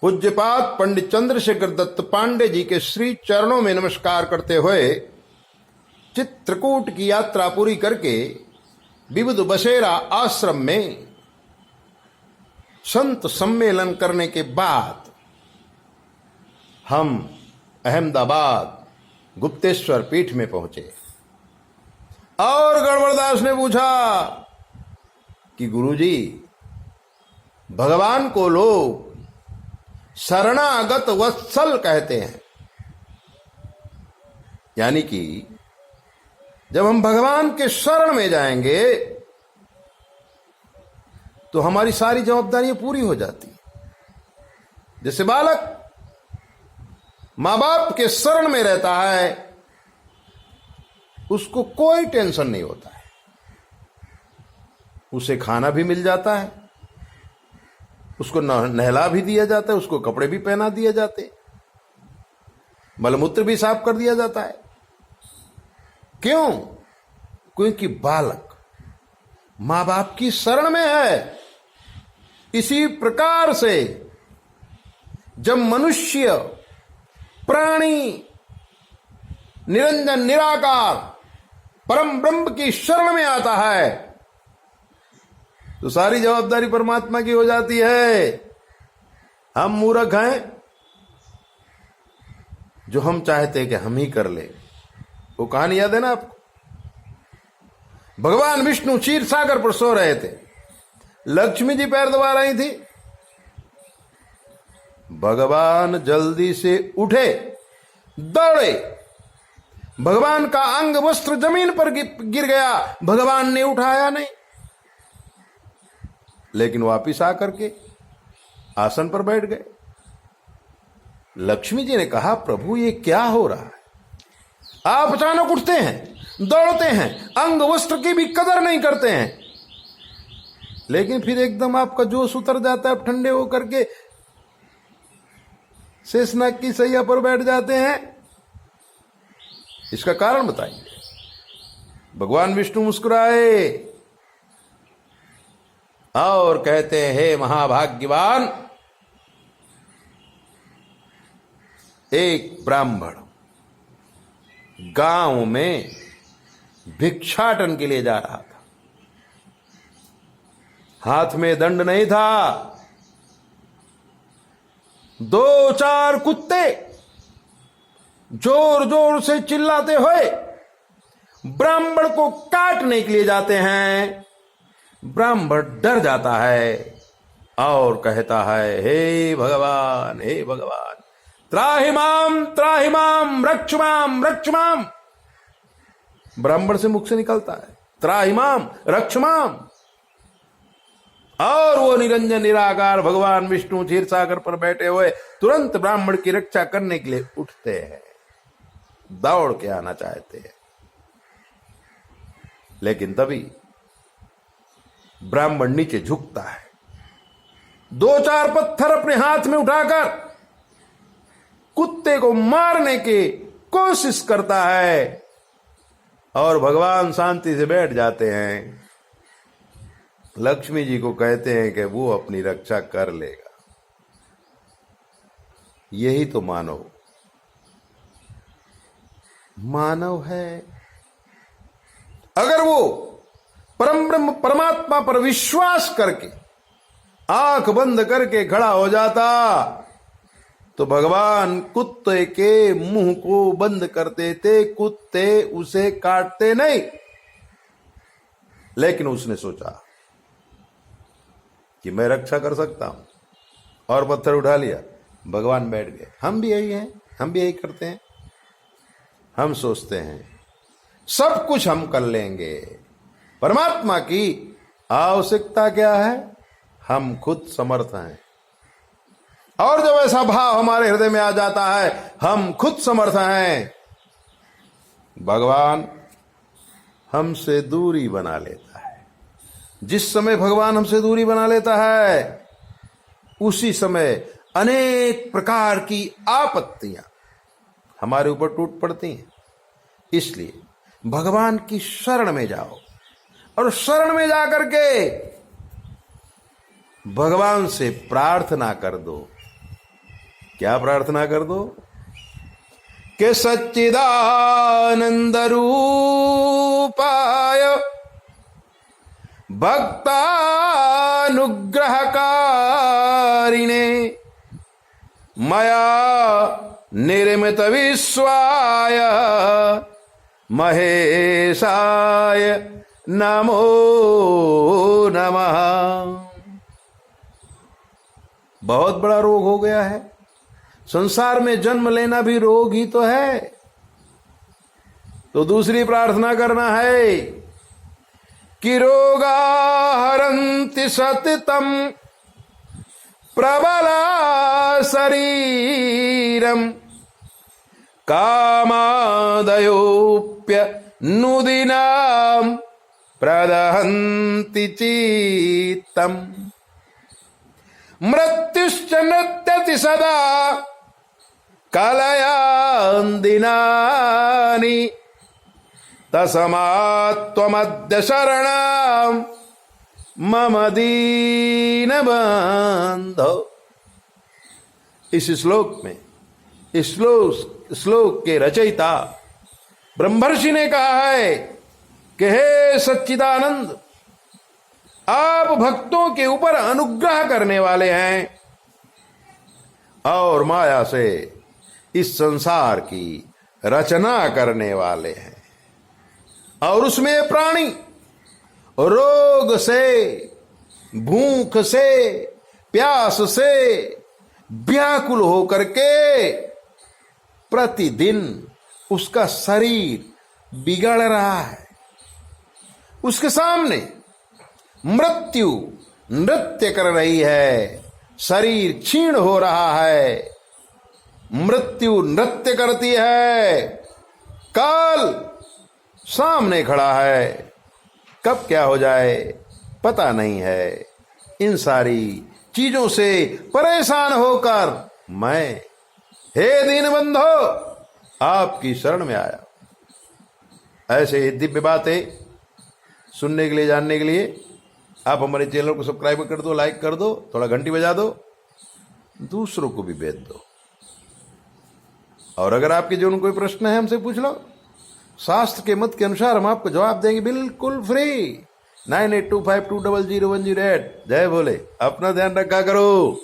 पूज्यपाद पंडित चंद्रशेखर दत्त पांडे जी के श्री चरणों में नमस्कार करते हुए चित्रकूट की यात्रा पूरी करके विविध बसेरा आश्रम में संत सम्मेलन करने के बाद हम अहमदाबाद गुप्तेश्वर पीठ में पहुंचे और गड़बड़दास ने पूछा कि गुरुजी, भगवान को लोग शरणागत वत्सल कहते हैं, यानी कि जब हम भगवान के शरण में जाएंगे तो हमारी सारी जवाबदारियां पूरी हो जाती हैं। जैसे बालक मां बाप के शरण में रहता है, उसको कोई टेंशन नहीं होता है, उसे खाना भी मिल जाता है, उसको नहला भी दिया जाता है, उसको कपड़े भी पहना दिए जाते, मलमूत्र भी साफ कर दिया जाता है। क्यों? क्योंकि बालक मां बाप की शरण में है। इसी प्रकार से जब मनुष्य प्राणी निरंजन निराकार परम ब्रह्म की शरण में आता है तो सारी जवाबदारी परमात्मा की हो जाती है। हम मूर्ख हैं जो हम चाहते हैं कि हम ही कर ले। वो कहानी याद है ना आपको? भगवान विष्णु क्षीर सागर पर सो रहे थे, लक्ष्मी जी पैर दबा रही थी, भगवान जल्दी से उठे, दौड़े, भगवान का अंग वस्त्र जमीन पर गिर गया, भगवान ने उठाया नहीं, लेकिन वापिस आकर के आसन पर बैठ गए। लक्ष्मी जी ने कहा, प्रभु ये क्या हो रहा है? आप अचानक उठते हैं, दौड़ते हैं, अंग वस्त्र की भी कदर नहीं करते हैं, लेकिन फिर एकदम आपका जोश उतर जाता है, ठंडे होकर के शेषनाग की सैया पर बैठ जाते हैं। इसका कारण बताइए। भगवान विष्णु मुस्कुराए और कहते हैं, हे महाभाग्यवान, एक ब्राह्मण गांव में भिक्षाटन के लिए जा रहा था, हाथ में दंड नहीं था, 2-4 कुत्ते जोर जोर से चिल्लाते हुए ब्राह्मण को काटने के लिए जाते हैं। ब्राह्मण डर जाता है और कहता है, हे भगवान, हे भगवान, त्राहि माम रक्ष माम। ब्राह्मण से मुख से निकलता है, त्राहि माम रक्ष माम। और वो निरंजन निराकार भगवान विष्णु क्षीर सागर पर बैठे हुए तुरंत ब्राह्मण की रक्षा करने के लिए उठते हैं, दौड़ के आना चाहते हैं, लेकिन तभी ब्राह्मण नीचे झुकता है, 2-4 पत्थर अपने हाथ में उठाकर कुत्ते को मारने की कोशिश करता है और भगवान शांति से बैठ जाते हैं। लक्ष्मी जी को कहते हैं कि वो अपनी रक्षा कर लेगा। यही तो मानव है। अगर वो परम ब्रह्म परमात्मा पर विश्वास करके आंख बंद करके खड़ा हो जाता तो भगवान कुत्ते के मुंह को बंद कर देते, कुत्ते उसे काटते नहीं। लेकिन उसने सोचा कि मैं रक्षा कर सकता हूं और पत्थर उठा लिया, भगवान बैठ गए। हम भी यही हैं, हम भी यही करते हैं। हम सोचते हैं सब कुछ हम कर लेंगे, परमात्मा की आवश्यकता क्या है? हम खुद समर्थ हैं। और जब ऐसा भाव हमारे हृदय में आ जाता है, हम खुद समर्थ हैं, भगवान हमसे दूरी बना लेता है। जिस समय भगवान हमसे दूरी बना लेता है, उसी समय अनेक प्रकार की आपत्तियां हमारे ऊपर टूट पड़ती हैं। इसलिए भगवान की शरण में जाओ और शरण में जाकर के भगवान से प्रार्थना कर दो क्या प्रार्थना कर दो कि सच्चिदानंद रूपाय भक्तानुग्रहकारिणे मया निर्मित विश्वाय महेशाय नमो नमः। बहुत बड़ा रोग हो गया है संसार में, जन्म लेना भी रोग ही तो है। तो दूसरी प्रार्थना करना है कि रोगा हरन्ति सततम प्रबला शरीरम कामादयोप्य नुदिनाम प्रदहन्ति चित्तम मृत्युश्च नृत्यति सदा कलयान् दिनानि तस्मात्त्वमद्य शरणं मम दीनबन्धो। इस श्लोक में, इस श्लोक के रचयिता ब्रह्मर्षि ने कहा है कि हे सच्चिदानंद, आप भक्तों के ऊपर अनुग्रह करने वाले हैं और माया से इस संसार की रचना करने वाले हैं, और उसमें प्राणी रोग से, भूख से, प्यास से व्याकुल होकर के प्रतिदिन उसका शरीर बिगड़ रहा है। उसके सामने मृत्यु नृत्य कर रही है, शरीर क्षीण हो रहा है, मृत्यु नृत्य करती है, काल सामने खड़ा है, कब क्या हो जाए पता नहीं है। इन सारी चीजों से परेशान होकर मैं, हे दीनबंधो, आपकी शरण में आया। ऐसे ही दिव्य बातें सुनने के लिए, जानने के लिए आप हमारे चैनल को सब्सक्राइब कर दो, लाइक कर दो, थोड़ा घंटी बजा दो, दूसरों को भी भेज दो। और अगर आपके जीवन में कोई प्रश्न है हमसे पूछ लो, शास्त्र के मत के अनुसार हम आपको जवाब देंगे बिल्कुल फ्री। 9825200108। जय भोले। अपना ध्यान रखा करो।